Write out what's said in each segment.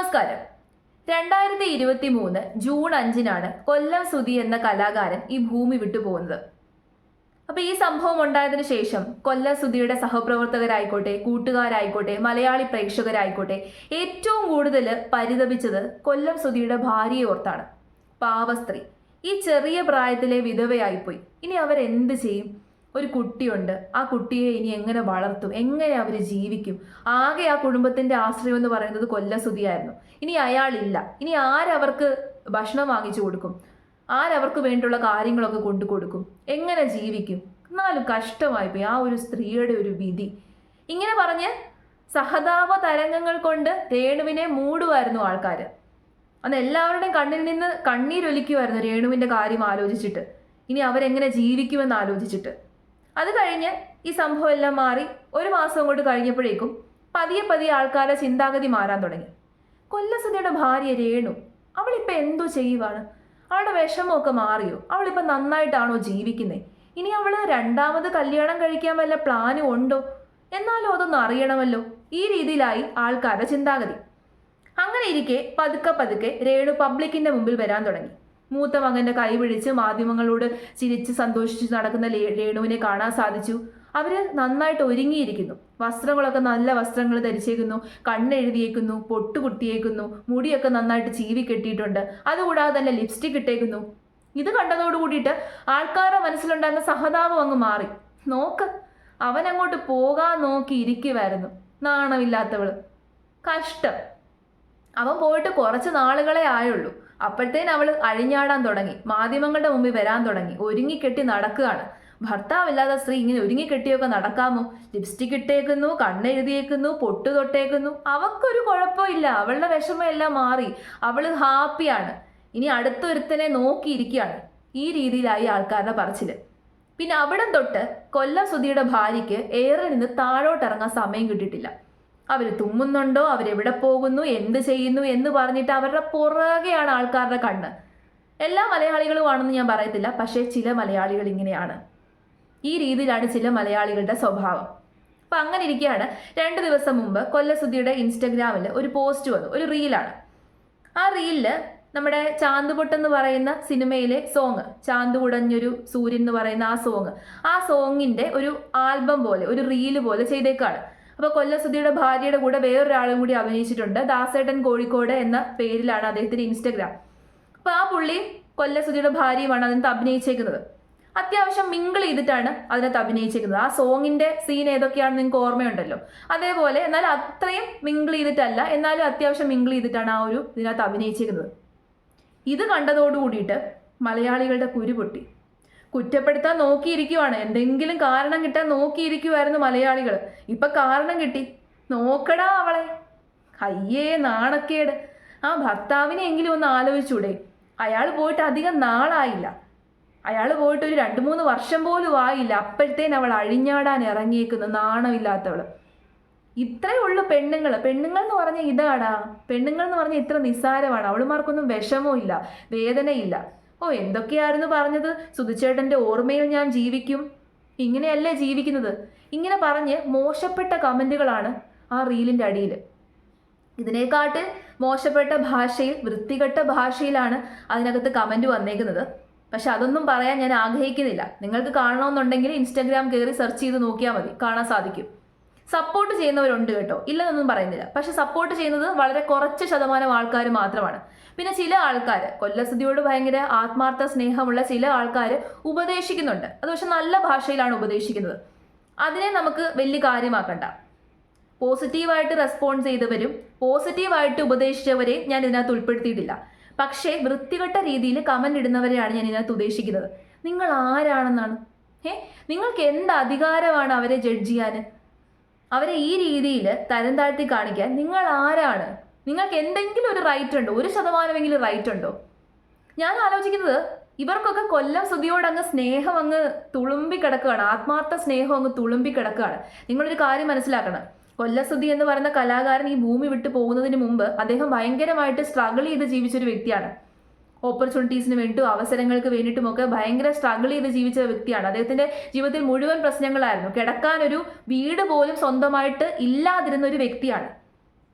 നമസ്കാരം. 2023 ജൂൺ 5-നാണ് കൊല്ലം സുധി എന്ന കലാകാരൻ ഈ ഭൂമി വിട്ടുപോകുന്നത്. അപ്പൊ ഈ സംഭവം ഉണ്ടായതിനു ശേഷം കൊല്ലം സുധിയുടെ സഹപ്രവർത്തകരായിക്കോട്ടെ, കൂട്ടുകാരായിക്കോട്ടെ, മലയാളി പ്രേക്ഷകരായിക്കോട്ടെ ഏറ്റവും കൂടുതൽ പരിതപിച്ചത് കൊല്ലം സുധിയുടെ ഭാര്യയെ ഓർത്താണ്. പാവ സ്ത്രീ ഈ ചെറിയ പ്രായത്തിലെ വിധവയായിപ്പോയി. ഇനി അവരെന്ത് ചെയ്യും? ഒരു കുട്ടിയുണ്ട്, ആ കുട്ടിയെ ഇനി എങ്ങനെ വളർത്തും, എങ്ങനെ അവർ ജീവിക്കും? ആകെ ആ കുടുംബത്തിന്റെ ആശ്രയം എന്ന് പറയുന്നത് കൊല്ലം സുധിയായിരുന്നു. ഇനി അയാളില്ല, ഇനി ആരവർക്ക് ഭക്ഷണം വാങ്ങിച്ചു കൊടുക്കും? ആരവർക്ക് വേണ്ടിയുള്ള കാര്യങ്ങളൊക്കെ കൊണ്ടു കൊടുക്കും? എങ്ങനെ ജീവിക്കും? എന്നാലും കഷ്ടമായിപ്പോയി ആ ഒരു സ്ത്രീയുടെ ഒരു വിധി. ഇങ്ങനെ പറഞ്ഞ് സഹതാപ തരംഗങ്ങൾ കൊണ്ട് രേണുവിനെ മൂടുമായിരുന്നു ആൾക്കാർ. അന്ന് എല്ലാവരുടെയും കണ്ണിൽ നിന്ന് കണ്ണീരൊലിക്കുമായിരുന്നു രേണുവിന്റെ കാര്യം ആലോചിച്ചിട്ട്, ഇനി അവരെങ്ങനെ ജീവിക്കുമെന്ന് ആലോചിച്ചിട്ട്. അത് കഴിഞ്ഞ് ഈ സംഭവം എല്ലാം മാറി ഒരു മാസം കൊണ്ട് കഴിഞ്ഞപ്പോഴേക്കും പതിയെ പതിയെ ആൾക്കാരുടെ ചിന്താഗതി മാറാൻ തുടങ്ങി. കൊല്ലസുധിയുടെ ഭാര്യ രേണു, അവളിപ്പോൾ എന്തോ ചെയ്യുവാണ്? അവളുടെ വിഷമമൊക്കെ മാറിയോ? അവളിപ്പോൾ നന്നായിട്ടാണോ ജീവിക്കുന്നത്? ഇനി അവൾ രണ്ടാമത് കല്യാണം കഴിക്കാൻ വല്ല പ്ലാനും ഉണ്ടോ? എന്നാലും അതൊന്നും അറിയണമല്ലോ. ഈ രീതിയിലായി ആൾക്കാരുടെ ചിന്താഗതി. അങ്ങനെ ഇരിക്കെ പതുക്കെ പതുക്കെ രേണു പബ്ലിക്കിന്റെ മുമ്പിൽ വരാൻ തുടങ്ങി. മൂത്ത മകന്റെ കൈ പിടിച്ച് മാധ്യമങ്ങളോട് ചിരിച്ച് സന്തോഷിച്ച് നടക്കുന്ന രേണുവിനെ കാണാൻ സാധിച്ചു. അവര് നന്നായിട്ട് ഒരുങ്ങിയിരിക്കുന്നു. വസ്ത്രങ്ങളൊക്കെ നല്ല വസ്ത്രങ്ങൾ ധരിച്ചേക്കുന്നു, കണ്ണെഴുതിയേക്കുന്നു, പൊട്ടുകുത്തിയേക്കുന്നു, മുടിയൊക്കെ നന്നായിട്ട് ചീവി കെട്ടിയിട്ടുണ്ട്. അതുകൂടാതെ തന്നെ ലിപ്സ്റ്റിക് ഇട്ടേക്കുന്നു. ഇത് കണ്ടതോട് കൂടിയിട്ട് ആൾക്കാരുടെ മനസ്സിലുണ്ടായിരുന്ന സഹതാപം അങ്ങ് മാറി. നോക്ക്, അവൻ അങ്ങോട്ട് പോകാൻ നോക്കി ഇരിക്കുമായിരുന്നു. നാണമില്ലാത്തവള്, കഷ്ടം. അവൻ പോയിട്ട് കുറച്ച് നാളുകളെ ആയുള്ളൂ. അപ്പോഴത്തേന് അവൾ അഴിഞ്ഞാടാൻ തുടങ്ങി, മാധ്യമങ്ങളുടെ മുമ്പിൽ വരാൻ തുടങ്ങി, ഒരുങ്ങിക്കെട്ടി നടക്കുകയാണ്. ഭർത്താവില്ലാത്ത സ്ത്രീ ഇങ്ങനെ ഒരുങ്ങിക്കെട്ടിയൊക്കെ നടക്കാമോ? ലിപ്സ്റ്റിക് ഇട്ടേക്കുന്നു, കണ്ണെഴുതിയേക്കുന്നു, പൊട്ടു തൊട്ടേക്കുന്നു. അവക്കൊരു കുഴപ്പമില്ല, അവളുടെ വിഷമം എല്ലാം മാറി, അവള് ഹാപ്പിയാണ്. ഇനി അടുത്തൊരുത്തനെ നോക്കിയിരിക്കുകയാണ്. ഈ രീതിയിലായി ആൾക്കാരുടെ പറച്ചില്. പിന്നെ അവിടെ തൊട്ട് കൊല്ലം സുധിയുടെ ഭാര്യയ്ക്ക് ഏറെ നിന്ന് താഴോട്ടിറങ്ങാൻ സമയം കിട്ടിയിട്ടില്ല. അവർ തുമ്മുന്നുണ്ടോ, അവരെവിടെ പോകുന്നു, എന്ത് ചെയ്യുന്നു എന്ന് പറഞ്ഞിട്ട് അവരുടെ പുറകെയാണ് ആൾക്കാരുടെ കണ്ണ്. എല്ലാ മലയാളികളും ആണെന്ന് ഞാൻ പറയത്തില്ല, പക്ഷേ ചില മലയാളികൾ ഇങ്ങനെയാണ്. ഈ രീതിയിലാണ് ചില മലയാളികളുടെ സ്വഭാവം. അപ്പം അങ്ങനെ ഇരിക്കുകയാണ് 2 ദിവസം മുമ്പ് കൊല്ലസുധിയുടെ ഇൻസ്റ്റഗ്രാമിൽ ഒരു പോസ്റ്റ് വന്നു, ഒരു റീലാണ്. ആ റീലില് നമ്മുടെ ചാന്തുപൊട്ടെന്ന് പറയുന്ന സിനിമയിലെ സോങ്, ചാന്ത് കുടഞ്ഞൊരു സൂര്യൻ എന്ന് പറയുന്ന ആ സോങ്ങിന്റെ ഒരു ആൽബം പോലെ, ഒരു റീല് പോലെ ചെയ്തേക്കാണ്. അപ്പോൾ കൊല്ലസുധിയുടെ ഭാര്യയുടെ കൂടെ വേറൊരാളും കൂടി അഭിനയിച്ചിട്ടുണ്ട്. ദാസേട്ടൻ കോഴിക്കോട് എന്ന പേരിലാണ് അദ്ദേഹത്തിന്റെ ഇൻസ്റ്റഗ്രാം. അപ്പോൾ ആ പുള്ളി കൊല്ലസുധിയുടെ ഭാര്യയുമാണ് അതിനകത്ത് അഭിനയിച്ചേക്കുന്നത്. അത്യാവശ്യം മിങ്കിൾ ചെയ്തിട്ടാണ് അതിനകത്ത് അഭിനയിച്ചേക്കുന്നത്. ആ സോങ്ങിന്റെ സീൻ ഏതൊക്കെയാണ് നിങ്ങൾക്ക് ഓർമ്മയുണ്ടല്ലോ, അതേപോലെ. എന്നാൽ അത്രയും മിങ്കിൾ ചെയ്തിട്ടല്ല, എന്നാലും അത്യാവശ്യം മിങ്കിൾ ചെയ്തിട്ടാണ് ആ ഒരു ഇതിനകത്ത് അഭിനയിച്ചേക്കുന്നത്. ഇത് കണ്ടതോടു കൂടിയിട്ട് മലയാളികളുടെ കുരു പൊട്ടി. കുറ്റപ്പെടുത്താൻ നോക്കിയിരിക്കുവാണ്, എന്തെങ്കിലും കാരണം കിട്ടാൻ നോക്കിയിരിക്കുമായിരുന്നു മലയാളികൾ. ഇപ്പൊ കാരണം കിട്ടി. നോക്കടാ അവളെ, അയ്യേ നാണക്കേട്. ആ ഭർത്താവിനെ എങ്കിലും ഒന്ന് ആലോചിച്ചൂടെ? അയാൾ പോയിട്ട് അധികം നാളായില്ല, അയാൾ പോയിട്ട് ഒരു 2-3 വർഷം പോലും ആയില്ല. അപ്പോഴത്തേന് അവൾ അഴിഞ്ഞാടാൻ ഇറങ്ങിയേക്കുന്നു, നാണമില്ലാത്തവള്. ഇത്രയേ ഉള്ളൂ പെണ്ണുങ്ങൾ. പെണ്ണുങ്ങൾ എന്ന് പറഞ്ഞാൽ ഇതാടാ, പെണ്ണുങ്ങൾ എന്ന് പറഞ്ഞാൽ ഇത്ര നിസ്സാരമാണ്. അവളുമാർക്കൊന്നും വിഷമവും ഇല്ല, വേദനയില്ല. ഓ, എന്തൊക്കെയായിരുന്നു പറഞ്ഞത്? സുധിച്ചേട്ടൻ്റെ ഓർമ്മയിൽ ഞാൻ ജീവിക്കും, ഇങ്ങനെയല്ലേ ജീവിക്കുന്നത്? ഇങ്ങനെ പറഞ്ഞ് മോശപ്പെട്ട കമൻറ്റുകളാണ് ആ റീലിൻ്റെ അടിയിൽ. ഇതിനെക്കാട്ട് മോശപ്പെട്ട ഭാഷയിൽ, വൃത്തികെട്ട ഭാഷയിലാണ് അതിനകത്ത് കമൻറ്റ് വന്നേക്കുന്നത്. പക്ഷെ അതൊന്നും പറയാൻ ഞാൻ ആഗ്രഹിക്കുന്നില്ല. നിങ്ങൾക്ക് കാണണമെന്നുണ്ടെങ്കിൽ ഇൻസ്റ്റാഗ്രാം കയറി സെർച്ച് ചെയ്ത് നോക്കിയാൽ മതി, കാണാൻ സാധിക്കും. സപ്പോർട്ട് ചെയ്യുന്നവരുണ്ട് കേട്ടോ, ഇല്ലെന്നൊന്നും പറയുന്നില്ല. പക്ഷെ സപ്പോർട്ട് ചെയ്യുന്നത് വളരെ കുറച്ച് ശതമാനം ആൾക്കാർ മാത്രമാണ്. പിന്നെ ചില ആൾക്കാർ, കൊല്ലസുധിയോട് ഭയങ്കര ആത്മാർത്ഥ സ്നേഹമുള്ള ചില ആൾക്കാർ ഉപദേശിക്കുന്നുണ്ട്. അത് പക്ഷെ നല്ല ഭാഷയിലാണ് ഉപദേശിക്കുന്നത്. അതിനെ നമുക്ക് വലിയ കാര്യമാക്കണ്ട. പോസിറ്റീവായിട്ട് റെസ്പോണ്ട് ചെയ്തവരും പോസിറ്റീവായിട്ട് ഉപദേശിച്ചവരെ ഞാൻ ഇതിനകത്ത് ഉൾപ്പെടുത്തിയിട്ടില്ല. പക്ഷേ വൃത്തികെട്ട രീതിയിൽ കമന്റ് ഇടുന്നവരെയാണ് ഞാൻ ഇതിനകത്ത് ഉദ്ദേശിക്കുന്നത്. നിങ്ങൾ ആരാണെന്നാണ്? നിങ്ങൾക്ക് എന്ത് അധികാരമാണ് അവരെ ജഡ്ജ് ചെയ്യാൻ? അവരെ ഈ രീതിയിൽ തരം താഴ്ത്തി കാണിക്കാൻ നിങ്ങൾ ആരാണ്? നിങ്ങൾക്ക് എന്തെങ്കിലും ഒരു റൈറ്റ് ഉണ്ടോ? 1% റൈറ്റ് ഉണ്ടോ? ഞാൻ ആലോചിക്കുന്നത്, ഇവർക്കൊക്കെ കൊല്ലം സുധിയോട് അങ്ങ് സ്നേഹം അങ്ങ് തുളുമ്പി കിടക്കുകയാണ്, ആത്മാർത്ഥ സ്നേഹം അങ്ങ് തുളുമ്പി കിടക്കുകയാണ്. നിങ്ങളൊരു കാര്യം മനസ്സിലാക്കണം, കൊല്ലസുധി എന്ന് പറയുന്ന കലാകാരൻ ഈ ഭൂമി വിട്ടു പോകുന്നതിന് മുമ്പ് അദ്ദേഹം ഭയങ്കരമായിട്ട് സ്ട്രഗിൾ ചെയ്ത് ജീവിച്ചൊരു വ്യക്തിയാണ്. ഓപ്പർച്യൂണിറ്റീസിന് വേണ്ടിയിട്ടും അവസരങ്ങൾക്ക് വേണ്ടിയിട്ടുമൊക്കെ ഭയങ്കര സ്ട്രഗിൾ ചെയ്ത് ജീവിച്ച വ്യക്തിയാണ്. അദ്ദേഹത്തിന്റെ ജീവിതത്തിൽ മുഴുവൻ പ്രശ്നങ്ങളായിരുന്നു. കിടക്കാൻ ഒരു വീട് പോലും സ്വന്തമായിട്ട് ഇല്ലാതിരുന്ന ഒരു വ്യക്തിയാണ്.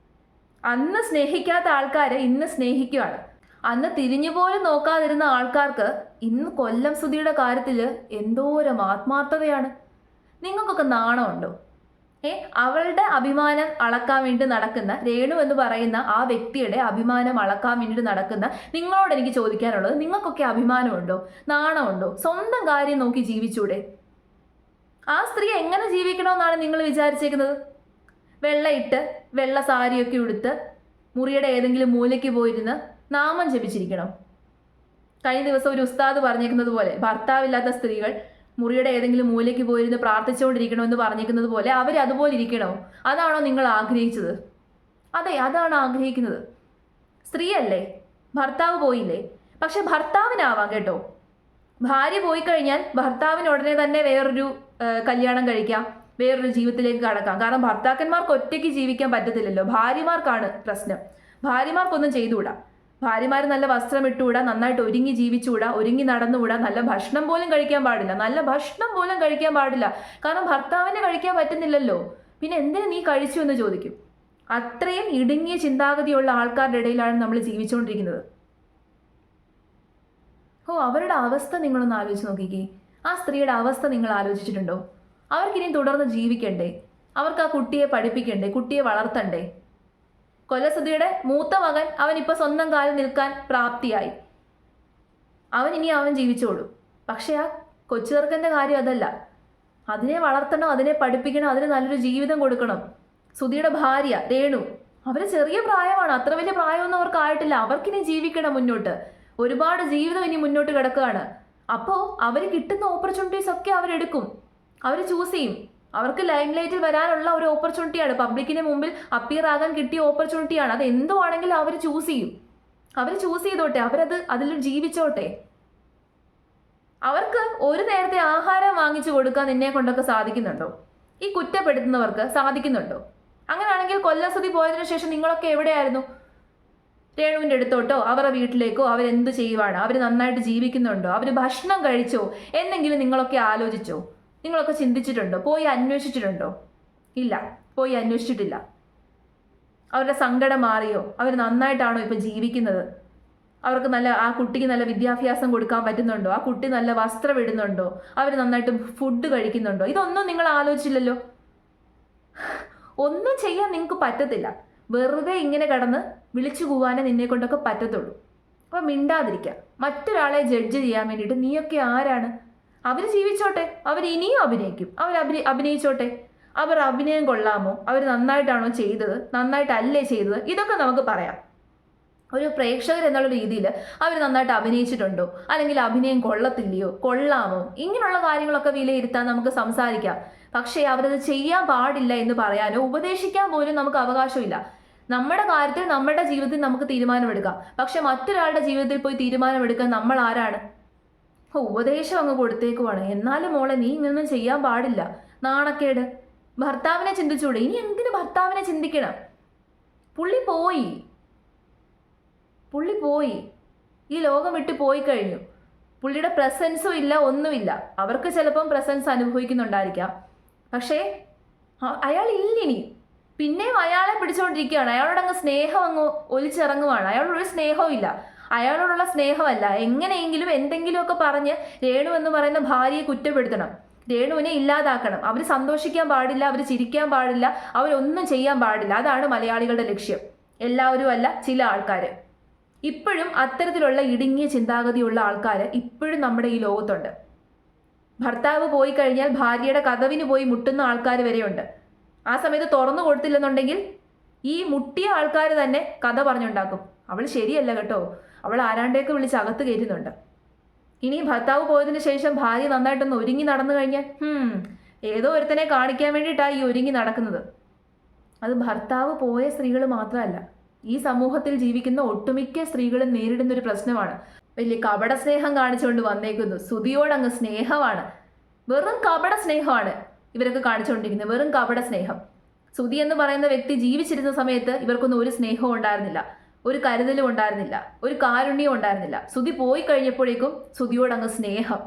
അന്ന് സ്നേഹിക്കാത്ത ആൾക്കാർ ഇന്ന് സ്നേഹിക്കുകയാണ്. അന്ന് തിരിഞ്ഞു പോലും നോക്കാതിരുന്ന ആൾക്കാർക്ക് ഇന്ന് കൊല്ലം സുധിയുടെ കാര്യത്തിൽ എന്തോരം ആത്മാർത്ഥതയാണ്. നിങ്ങൾക്കൊക്കെ നാണമുണ്ടോ? അവളുടെ അഭിമാനം അളക്കാൻ വേണ്ടി നടക്കുന്ന രേണു എന്ന് പറയുന്ന ആ വ്യക്തിയുടെ അഭിമാനം അളക്കാൻ വേണ്ടി നടക്കുന്ന നിങ്ങളോട് എനിക്ക് ചോദിക്കാനുള്ളത്, നിങ്ങൾക്കൊക്കെ അഭിമാനമുണ്ടോ? നാണമുണ്ടോ? സ്വന്തം കാര്യം നോക്കി ജീവിച്ചൂടെ? ആ സ്ത്രീ എങ്ങനെ ജീവിക്കണമെന്നാണ് നിങ്ങൾ വിചാരിച്ചേക്കുന്നത്? വെള്ളയിട്ട് വെള്ള സാരിയൊക്കെ ഉടുത്ത് മുറിയുടെ ഏതെങ്കിലും മൂലയ്ക്ക് പോയിരുന്ന് നാമം ജപിച്ചിരിക്കണം? കഴിഞ്ഞ ദിവസം ഒരു ഉസ്താദ് പറഞ്ഞേക്കുന്നത് പോലെ ഭർത്താവില്ലാത്ത സ്ത്രീകൾ മുറിയുടെ ഏതെങ്കിലും മൂലയ്ക്ക് പോയിരുന്ന് പ്രാർത്ഥിച്ചുകൊണ്ടിരിക്കണമെന്ന് പറഞ്ഞേക്കുന്നത് പോലെ അവർ അതുപോലെ ഇരിക്കണോ? അതാണോ നിങ്ങൾ ആഗ്രഹിച്ചത്? അതെ, അതാണ് ആഗ്രഹിക്കുന്നത്. സ്ത്രീയല്ലേ, ഭർത്താവ് പോയില്ലേ? പക്ഷെ ഭർത്താവിനാവാം കേട്ടോ. ഭാര്യ പോയി കഴിഞ്ഞാൽ ഭർത്താവിന് ഉടനെ തന്നെ വേറൊരു കല്യാണം കഴിക്കാം, വേറൊരു ജീവിതത്തിലേക്ക് കടക്കാം. കാരണം ഭർത്താക്കന്മാർക്ക് ഒറ്റയ്ക്ക് ജീവിക്കാൻ പറ്റത്തില്ലല്ലോ. ഭാര്യമാർക്കാണ് പ്രശ്നം. ഭാര്യമാർക്കൊന്നും ചെയ്തുകൂടാ. ഭാര്യമാർ നല്ല വസ്ത്രം ഇട്ടുകൂടാ, നന്നായിട്ട് ഒരുങ്ങി ജീവിച്ചുകൂടാ, ഒരുങ്ങി നടന്നുകൂടാ, നല്ല ഭക്ഷണം പോലും കഴിക്കാൻ പാടില്ല. നല്ല ഭക്ഷണം പോലും കഴിക്കാൻ പാടില്ല. കാരണം ഭർത്താവിനെ കഴിക്കാൻ പറ്റുന്നില്ലല്ലോ. പിന്നെ എന്തിനു നീ കഴിച്ചു എന്ന് ചോദിക്കും. അത്രയും ഇടുങ്ങിയ ചിന്താഗതിയുള്ള ആൾക്കാരുടെ ഇടയിലാണ് നമ്മൾ ജീവിച്ചുകൊണ്ടിരിക്കുന്നത്. അവരുടെ അവസ്ഥ നിങ്ങളൊന്ന് ആലോചിച്ച് നോക്കിക്കേ. ആ സ്ത്രീയുടെ അവസ്ഥ നിങ്ങൾ ആലോചിച്ചിട്ടുണ്ടോ? അവർക്കിനിയും തുടർന്ന് ജീവിക്കണ്ടേ? അവർക്ക് ആ കുട്ടിയെ പഠിപ്പിക്കണ്ടേ? കുട്ടിയെ വളർത്തണ്ടേ? കൊല്ലസുധിയുടെ മൂത്ത മകൻ അവനിപ്പോൾ സ്വന്തം കാലിൽ നിൽക്കാൻ പ്രാപ്തിയായി. അവൻ ജീവിച്ചോളൂ. പക്ഷെ ആ കൊച്ചു ചെറുക്കൻ്റെ കാര്യം അതല്ല. അതിനെ വളർത്തണം, അതിനെ പഠിപ്പിക്കണം, അതിന് നല്ലൊരു ജീവിതം കൊടുക്കണം. സുധിയുടെ ഭാര്യ രേണു, അവർ ചെറിയ പ്രായമാണ്, അത്ര വലിയ പ്രായമൊന്നും അവർക്ക് ആയിട്ടില്ല. അവർക്കിനി ജീവിക്കണം മുന്നോട്ട്. ഒരുപാട് ജീവിതം ഇനി മുന്നോട്ട് കിടക്കുകയാണ്. അപ്പോൾ അവർ കിട്ടുന്ന ഓപ്പർച്യൂണിറ്റീസ് ഒക്കെ അവരെടുക്കും, അവർ ചൂസ് ചെയ്യും. അവർക്ക് ലൈം ലൈറ്റിൽ വരാനുള്ള ഒരു ഓപ്പർച്യൂണിറ്റിയാണ്, പബ്ലിക്കിന് മുമ്പിൽ അപ്പിയർ ആകാൻ കിട്ടിയ ഓപ്പർച്യൂണിറ്റിയാണ്. അത് എന്തുവാണെങ്കിലും അവർ ചൂസ് ചെയ്യും. അവർ ചൂസ് ചെയ്തോട്ടെ, അതിൽ ജീവിച്ചോട്ടെ. അവർക്ക് ഒരു നേരത്തെ ആഹാരം വാങ്ങിച്ചു കൊടുക്കാൻ നിന്നെ കൊണ്ടൊക്കെ സാധിക്കുന്നുണ്ടോ? ഈ കുറ്റപ്പെടുത്തുന്നവർക്ക് സാധിക്കുന്നുണ്ടോ? അങ്ങനെയാണെങ്കിൽ കൊല്ലസുധി പോയതിനു ശേഷം നിങ്ങളൊക്കെ എവിടെയായിരുന്നു? രേണുവിൻ്റെ അടുത്തോട്ടോ അവരുടെ വീട്ടിലേക്കോ അവരെന്ത് ചെയ്യുവാണ്? അവർ നന്നായിട്ട് ജീവിക്കുന്നുണ്ടോ? അവർ ഭക്ഷണം കഴിച്ചോ? എന്നെങ്കിലും നിങ്ങളൊക്കെ ആലോചിച്ചോ? നിങ്ങളൊക്കെ ചിന്തിച്ചിട്ടുണ്ടോ? പോയി അന്വേഷിച്ചിട്ടുണ്ടോ? ഇല്ല, പോയി അന്വേഷിച്ചിട്ടില്ല. അവരുടെ സങ്കടം മാറിയോ? അവർ നന്നായിട്ടാണോ ഇപ്പം ജീവിക്കുന്നത്? അവർക്ക് ആ കുട്ടിക്ക് നല്ല വിദ്യാഭ്യാസം കൊടുക്കാൻ പറ്റുന്നുണ്ടോ? ആ കുട്ടി നല്ല വസ്ത്രം ഇടുന്നുണ്ടോ? അവർ നന്നായിട്ട് ഫുഡ് കഴിക്കുന്നുണ്ടോ? ഇതൊന്നും നിങ്ങൾ ആലോചിച്ചില്ലല്ലോ. ഒന്നും ചെയ്യാൻ നിങ്ങൾക്ക് പറ്റത്തില്ല. വെറുതെ ഇങ്ങനെ കടന്ന് വിളിച്ചു കൂവാനേ നിന്നെ കൊണ്ടൊക്കെ പറ്റത്തുള്ളൂ. അപ്പം മിണ്ടാതിരിക്കുക. മറ്റൊരാളെ ജഡ്ജ് ചെയ്യാൻ വേണ്ടിയിട്ട് നീയൊക്കെ ആരാണ്? അവർ ജീവിച്ചോട്ടെ, അവർ ഇനിയും അഭിനയിക്കും, അഭിനയിച്ചോട്ടെ. അവർ അഭിനയം കൊള്ളാമോ? അവർ നന്നായിട്ടാണോ ചെയ്തത്, നന്നായിട്ടല്ലേ ചെയ്തത്? ഇതൊക്കെ നമുക്ക് പറയാം. ഒരു പ്രേക്ഷകർ എന്നുള്ള രീതിയിൽ അവർ നന്നായിട്ട് അഭിനയിച്ചിട്ടുണ്ടോ, അല്ലെങ്കിൽ അഭിനയം കൊള്ളത്തില്ലയോ, കൊള്ളാമോ, ഇങ്ങനെയുള്ള കാര്യങ്ങളൊക്കെ വിലയിരുത്താൻ നമുക്ക് സംസാരിക്കാം. പക്ഷേ അവരത് ചെയ്യാൻ പാടില്ല എന്ന് പറയാനോ ഉപദേശിക്കാൻ പോലും നമുക്ക് അവകാശമില്ല. നമ്മുടെ കാര്യത്തിൽ നമ്മുടെ ജീവിതത്തിൽ നമുക്ക് തീരുമാനമെടുക്കാം. പക്ഷെ മറ്റൊരാളുടെ ജീവിതത്തിൽ പോയി തീരുമാനമെടുക്കാൻ നമ്മൾ ആരാണ്? ഉപദേശം അങ്ങ് കൊടുത്തേക്കുവാണ്. എന്നാലും മോളെ നീ ഇങ്ങനൊന്നും ചെയ്യാൻ പാടില്ല, നാണക്കേട്. ഭർത്താവിനെ ചിന്തിച്ചൂടെ? ഇനി എന്തിനു ഭർത്താവിനെ ചിന്തിക്കണം? പുള്ളി പോയി, ഈ ലോകം വിട്ട് പോയി കഴിഞ്ഞു. പുള്ളിയുടെ പ്രസൻസും ഇല്ല, ഒന്നുമില്ല. അവർക്ക് ചിലപ്പം പ്രസൻസ് അനുഭവിക്കുന്നുണ്ടായിരിക്കാം, പക്ഷേ അയാൾ ഇല്ലിനി. പിന്നെയും അയാളെ പിടിച്ചുകൊണ്ടിരിക്കുകയാണ്. അയാളോട് അങ്ങ് സ്നേഹം അങ്ങ് ഒലിച്ചിറങ്ങുവാണ്. അയാളോടൊരു സ്നേഹവും ഇല്ല. അയാളോടുള്ള സ്നേഹമല്ല, എങ്ങനെയെങ്കിലും എന്തെങ്കിലുമൊക്കെ പറഞ്ഞ് രേണു എന്ന് പറയുന്ന ഭാര്യയെ കുറ്റപ്പെടുത്തണം, രേണുവിനെ ഇല്ലാതാക്കണം. അവർ സന്തോഷിക്കാൻ പാടില്ല, അവർ ചിരിക്കാൻ പാടില്ല, അവരൊന്നും ചെയ്യാൻ പാടില്ല. അതാണ് മലയാളികളുടെ ലക്ഷ്യം. എല്ലാവരും അല്ല, ചില ആൾക്കാർ. ഇപ്പോഴും അത്തരത്തിലുള്ള ഇടുങ്ങിയ ചിന്താഗതിയുള്ള ആൾക്കാർ ഇപ്പോഴും നമ്മുടെ ഈ ലോകത്തുണ്ട്. ഭർത്താവ് പോയി കഴിഞ്ഞാൽ ഭാര്യയുടെ കതവിന് പോയി മുട്ടുന്ന ആൾക്കാർ വരെയുണ്ട്. ആ സമയത്ത് തുറന്നു കൊടുത്തില്ലെന്നുണ്ടെങ്കിൽ ഈ മുട്ടിയ ആൾക്കാർ തന്നെ കഥ പറഞ്ഞുണ്ടാക്കും. അവൾ ശരിയല്ല കേട്ടോ, അവൾ ആരാണ്ടേക്ക് വിളിച്ച് അകത്ത് കയറ്റുന്നുണ്ട്. ഇനി ഭർത്താവ് പോയതിനു ശേഷം ഭാര്യ നന്നായിട്ടൊന്ന് ഒരുങ്ങി നടന്നു കഴിഞ്ഞാൽ ഏതോ ഒരുത്തനെ കാണിക്കാൻ വേണ്ടിയിട്ടാണ് ഈ ഒരുങ്ങി നടക്കുന്നത്. അത് ഭർത്താവ് പോയ സ്ത്രീകൾ മാത്രമല്ല, ഈ സമൂഹത്തിൽ ജീവിക്കുന്ന ഒട്ടുമിക്ക സ്ത്രീകളും നേരിടുന്ന ഒരു പ്രശ്നമാണ്. വലിയ കപട സ്നേഹം കാണിച്ചുകൊണ്ട് വന്നേക്കുന്നു. സുധിയോടങ്ങ് സ്നേഹമാണ്, വെറും കപട സ്നേഹമാണ് ഇവരൊക്കെ കാണിച്ചുകൊണ്ടിരിക്കുന്നത്, വെറും കപട സ്നേഹം. സുധി എന്ന് പറയുന്ന വ്യക്തി ജീവിച്ചിരുന്ന സമയത്ത് ഇവർക്കൊന്നും ഒരു സ്നേഹവും ഉണ്ടായിരുന്നില്ല, ഒരു കരുതലും ഉണ്ടായിരുന്നില്ല, ഒരു കാരുണ്യവും ഉണ്ടായിരുന്നില്ല. സുധി പോയി കഴിഞ്ഞപ്പോഴേക്കും സുധിയോടങ്ങ് സ്നേഹം.